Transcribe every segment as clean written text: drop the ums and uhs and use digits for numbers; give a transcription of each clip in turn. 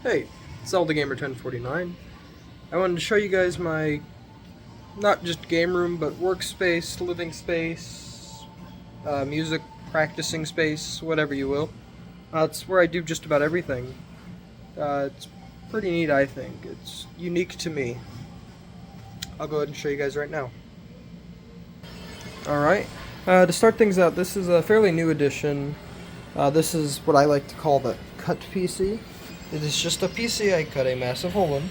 Hey, Zelda Gamer 1049. I wanted to show you guys my not just game room, but workspace, living space, music practicing space, whatever you will. It's where I do just about everything. It's pretty neat, I think. It's unique to me. I'll go ahead and show you guys right now. Alright, to start things out, this is a fairly new addition. This is what I like to call the cut PC. It is just a PC I cut a massive hole in,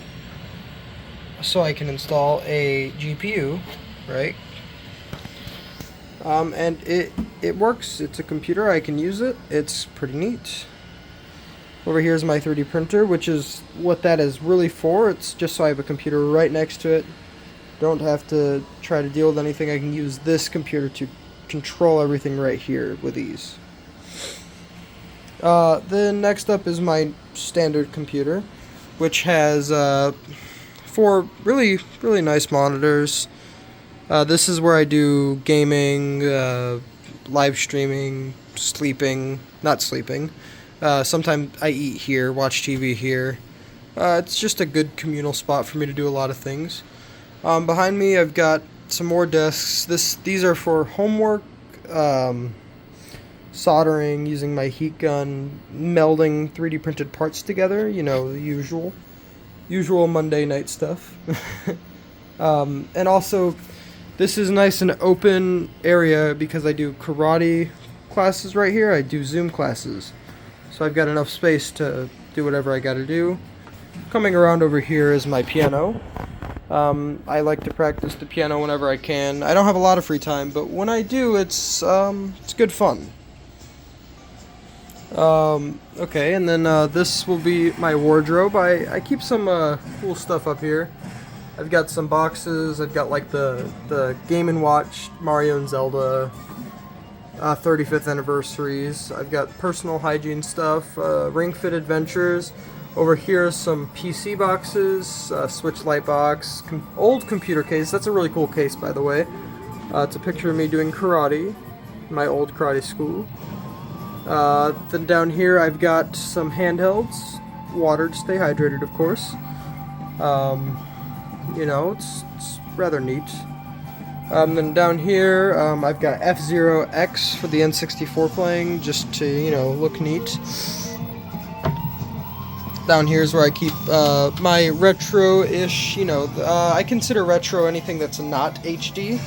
so I can install a GPU, right? And it works. It's a computer. I can use it. It's pretty neat. Over here is my 3D printer, which is what that is really for. It's just so I have a computer right next to it. Don't have to try to deal with anything. I can use this computer to control everything right here with ease. Then next up is my standard computer, which has four really nice monitors. This is where I do gaming, live streaming, sleeping, not sleeping. Sometimes I eat here, watch TV here. It's just a good communal spot for me to do a lot of things. Behind me I've got some more desks. These are for homework, soldering, using my heat gun, melding 3D printed parts together, you know, the usual Monday night stuff. And also, this is nice and open area because I do karate classes right here. I do Zoom classes. So I've got enough space to do whatever I gotta do. Coming around over here is my piano. I like to practice the piano whenever I can. I don't have a lot of free time, but when I do, it's good fun. Okay, and then this will be my wardrobe. I keep some cool stuff up here. I've got some boxes. I've got like the Game & Watch Mario and Zelda 35th anniversaries. I've got personal hygiene stuff, Ring Fit Adventures. Over here are some PC boxes, Switch light box, old computer case. That's a really cool case, by the way. It's a picture of me doing karate, my old karate school. Then down here I've got some handhelds, water to stay hydrated, of course. You know, it's rather neat. Then down here I've got F-Zero X for the N64 playing, just to, you know, look neat. Down here is where I keep my retro-ish, you know, I consider retro anything that's not HD.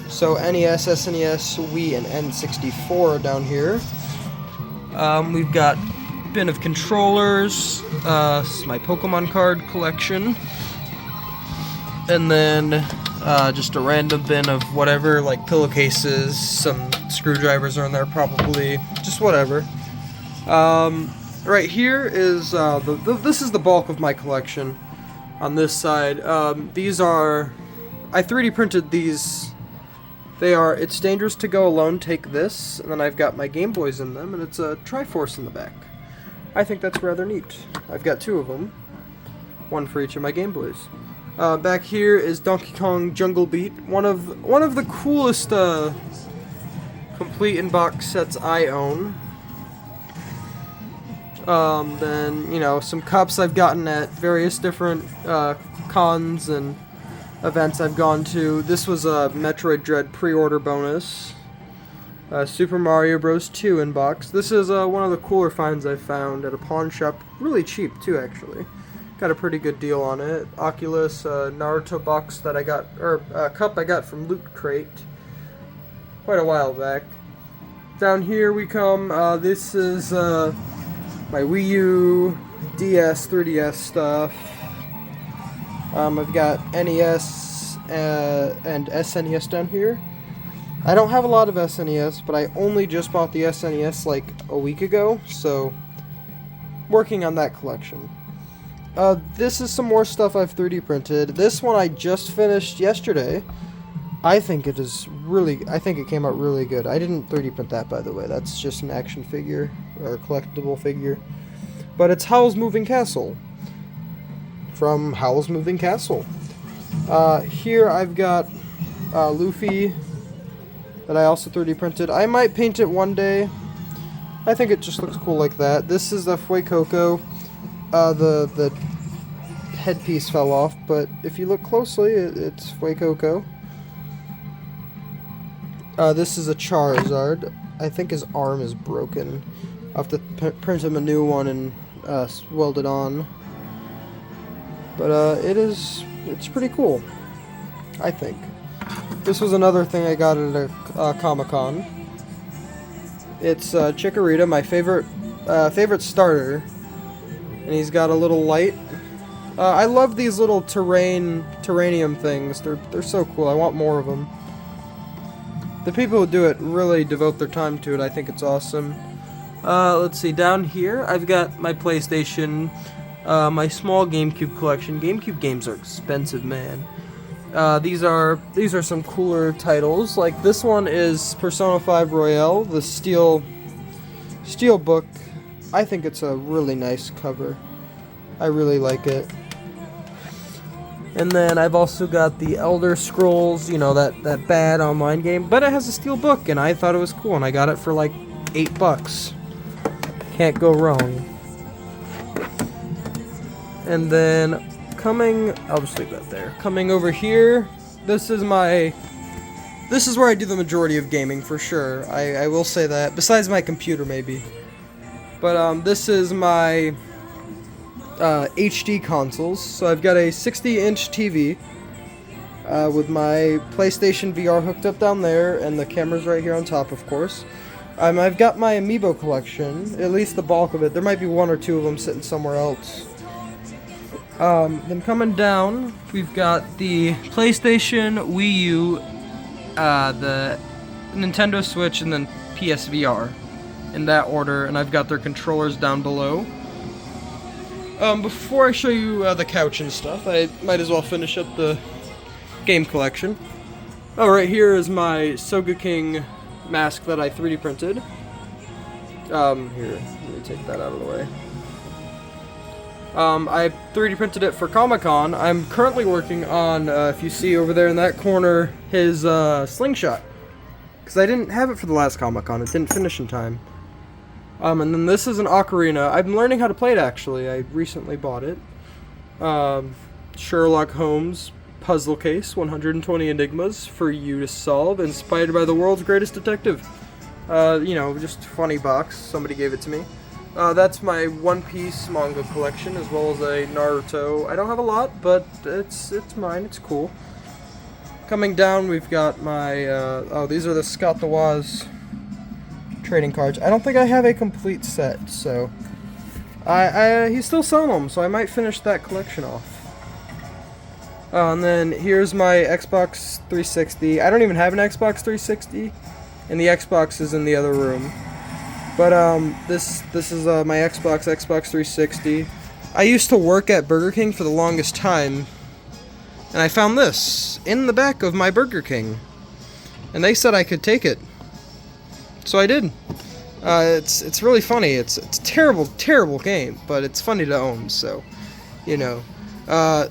So NES, SNES, Wii, and N64 are down here. We've got a bin of controllers, this is my Pokemon card collection, and then just a random bin of whatever, like pillowcases, some screwdrivers are in there probably, just whatever. Right here is, this is the bulk of my collection on this side. These are, I 3D printed these. They are It's Dangerous to Go Alone, Take This, and then I've got my Game Boys in them, and it's a Triforce in the back. I think that's rather neat. I've got two of them, one for each of my Game Boys. Back here is Donkey Kong Jungle Beat, one of the coolest complete in-box sets I own. Then, you know, some cups I've gotten at various different cons and events I've gone to. This was a Metroid Dread pre-order bonus. Super Mario Bros. 2 inbox. This is one of the cooler finds I've found at a pawn shop. Really cheap too, actually. Got a pretty good deal on it. Oculus Naruto box that I got, or cup I got from Loot Crate quite a while back. Down here we come. This is my Wii U, DS, 3DS stuff. I've got NES and SNES down here. I don't have a lot of SNES, but I only just bought the SNES like a week ago, so working on that collection. This is some more stuff I've 3D printed. This one I just finished yesterday. I think it came out really good. I didn't 3D print that, by the way. That's just an action figure, or a collectible figure. But it's Howl's Moving Castle. From Howl's Moving Castle. Here I've got Luffy that I also 3D printed. I might paint it one day. I think it just looks cool like that. This is the Fuecoco. The headpiece fell off, but if you look closely, it's Fuecoco. This is a Charizard. I think his arm is broken. I'll have to print him a new one and weld it on. But it's pretty cool, I think. This was another thing I got at a Comic-Con. It's Chikorita, my favorite starter, and he's got a little light. I love these little terranium things. They're so cool. I want more of them. The people who do it really devote their time to it. I think it's awesome. Let's see. Down here, I've got my PlayStation, my small GameCube collection. GameCube games are expensive, man. These are some cooler titles. Like this one is Persona 5 Royale, the steel book. I think it's a really nice cover. I really like it. And then I've also got the Elder Scrolls, you know, that bad online game, but it has a steel book, and I thought it was cool, and I got it for like $8. Can't go wrong. And then I'll just leave that there. Coming over here, this is where I do the majority of gaming for sure. I will say that, besides my computer maybe. But this is my HD consoles. So I've got a 60-inch TV with my PlayStation VR hooked up down there, and the camera's right here on top, of course. I've got my Amiibo collection, at least the bulk of it. There might be one or two of them sitting somewhere else. Then coming down, we've got the PlayStation, Wii U, the Nintendo Switch, and then PSVR in that order, and I've got their controllers down below. Before I show you the couch and stuff, I might as well finish up the game collection. Oh, right here is my Soga King mask that I 3D printed. Here, let me take that out of the way. I 3D printed it for Comic-Con. I'm currently working on, if you see over there in that corner, his slingshot. Because I didn't have it for the last Comic-Con. It didn't finish in time. And then this is an ocarina. I'm learning how to play it, actually. I recently bought it. Sherlock Holmes puzzle case, 120 enigmas for you to solve, inspired by the world's greatest detective. You know, just funny box. Somebody gave it to me. That's my One Piece manga collection, as well as a Naruto. I don't have a lot, but it's mine. It's cool. Coming down, we've got my, these are the Scott the Woz trading cards. I don't think I have a complete set, so he's still selling them, so I might finish that collection off. And then here's my Xbox 360. I don't even have an Xbox 360, and the Xbox is in the other room. But this is my Xbox 360. I used to work at Burger King for the longest time, and I found this in the back of my Burger King, and they said I could take it, so I did. It's really funny. It's a terrible game, but it's funny to own. So, you know,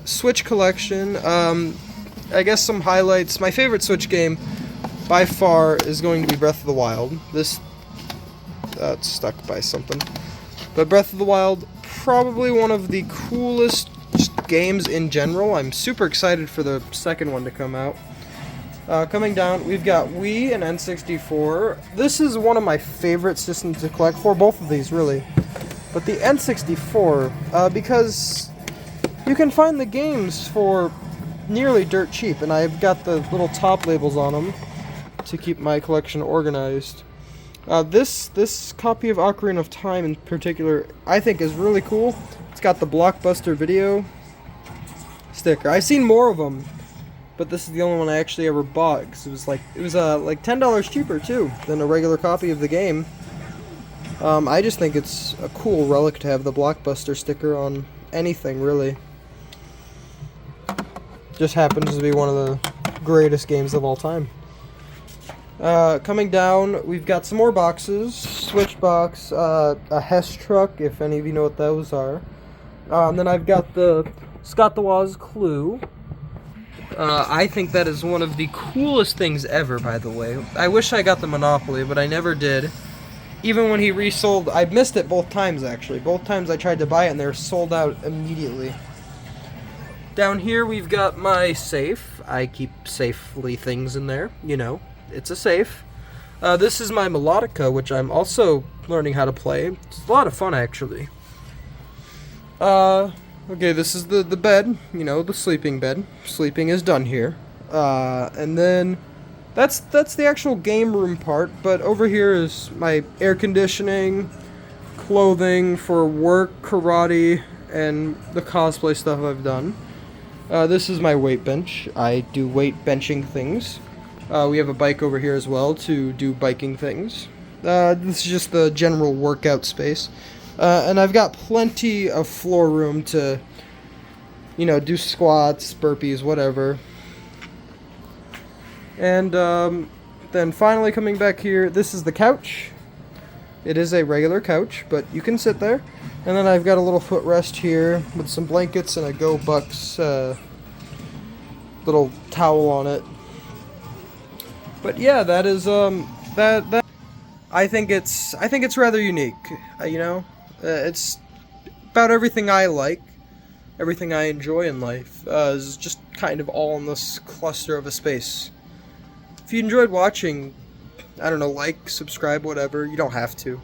Switch collection. I guess some highlights. My favorite Switch game by far is going to be Breath of the Wild. It's stuck by something. But Breath of the Wild, probably one of the coolest games in general. I'm super excited for the second one to come out. Coming down, we've got Wii and N64. This is one of my favorite systems to collect for, both of these really. But the N64, because you can find the games for nearly dirt cheap, and I've got the little top labels on them to keep my collection organized. This copy of Ocarina of Time in particular, I think is really cool. It's got the Blockbuster Video sticker. I've seen more of them, but this is the only one I actually ever bought, because it was like $10 cheaper too than a regular copy of the game. I just think it's a cool relic to have the Blockbuster sticker on anything, really. Just happens to be one of the greatest games of all time. Coming down, we've got some more boxes. Switch box, a Hess truck, if any of you know what those are. And then I've got the Scott the Woz Clue. I think that is one of the coolest things ever, by the way. I wish I got the Monopoly, but I never did. even when he resold, I missed it both times actually. Both times I tried to buy it and they're sold out immediately. Down here we've got my safe. I keep safely things in there, you know. It's a safe. This is my melodica, which I'm also learning how to play. It's a lot of fun actually. Okay, this is the bed, you know, the sleeping bed. Sleeping is done here. And then that's the actual game room part, but over here is my air conditioning, clothing for work, karate, and the cosplay stuff I've done. This is my weight bench. I do weight benching things. We have a bike over here as well to do biking things. This is just the general workout space. And I've got plenty of floor room to, you know, do squats, burpees, whatever. And then finally coming back here, this is the couch. It is a regular couch, but you can sit there. And then I've got a little footrest here with some blankets and a Go Bucks little towel on it. But yeah, that is that I think it's rather unique. You know, it's about everything I like, everything I enjoy in life is just kind of all in this cluster of a space. If you enjoyed watching, I don't know, like, subscribe, whatever. You don't have to.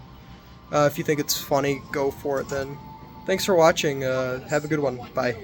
If you think it's funny, go for it then. Thanks for watching. Have a good one. Bye.